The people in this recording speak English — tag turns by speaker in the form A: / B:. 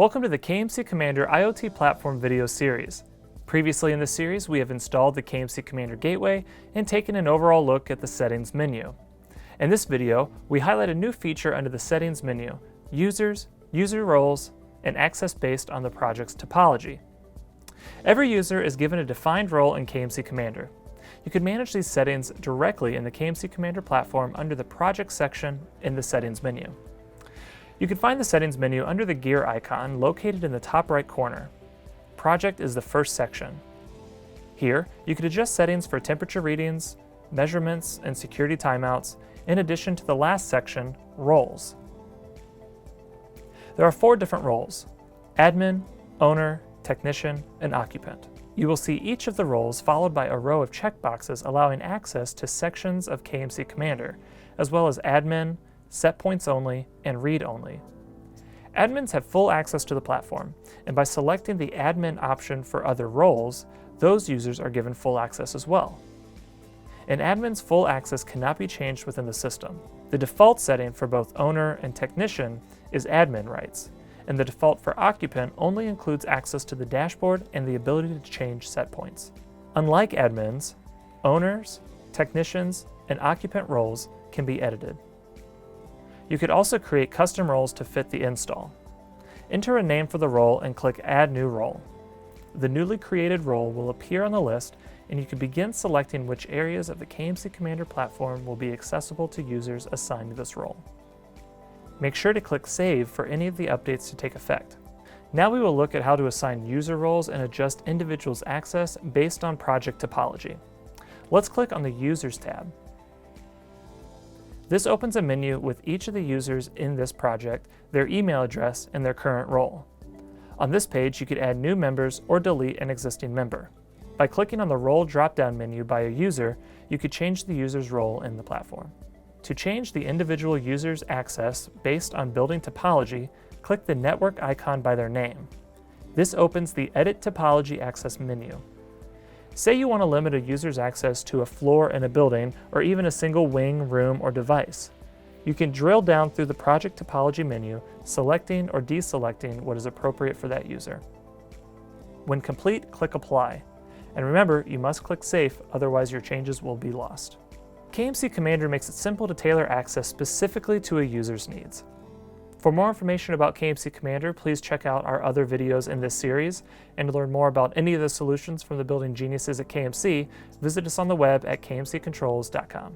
A: Welcome to the KMC Commander IoT Platform video series. Previously in this series, we have installed the KMC Commander Gateway and taken an overall look at the settings menu. In this video, we highlight a new feature under the settings menu, users, user roles, and access based on the project's topology. Every user is given a defined role in KMC Commander. You can manage these settings directly in the KMC Commander platform under the Project section in the settings menu. You can find the settings menu under the gear icon located in the top right corner. Project is the first section. Here, you can adjust settings for temperature readings, measurements, and security timeouts, in addition to the last section, roles. There are 4 different roles: admin, owner, technician, and occupant. You will see each of the roles followed by a row of checkboxes allowing access to sections of KMC Commander, as well as admin, set points only, and read only. Admins have full access to the platform, and by selecting the admin option for other roles, those users are given full access as well. An admin's full access cannot be changed within the system. The default setting for both owner and technician is admin rights, and the default for occupant only includes access to the dashboard and the ability to change set points. Unlike admins, owners, technicians, and occupant roles can be edited. You could also create custom roles to fit the install. Enter a name for the role and click Add New Role. The newly created role will appear on the list, and you can begin selecting which areas of the KMC Commander platform will be accessible to users assigned to this role. Make sure to click Save for any of the updates to take effect. Now we will look at how to assign user roles and adjust individuals' access based on project topology. Let's click on the Users tab. This opens a menu with each of the users in this project, their email address, and their current role. On this page, you could add new members or delete an existing member. By clicking on the Role drop-down menu by a user, you could change the user's role in the platform. To change the individual user's access based on building topology, click the network icon by their name. This opens the Edit Topology Access menu. Say you want to limit a user's access to a floor in a building or even a single wing, room, or device. You can drill down through the Project Topology menu, selecting or deselecting what is appropriate for that user. When complete, click Apply. And remember, you must click Save, otherwise your changes will be lost. KMC Commander makes it simple to tailor access specifically to a user's needs. For more information about KMC Commander, please check out our other videos in this series, and to learn more about any of the solutions from the building geniuses at KMC, visit us on the web at kmccontrols.com.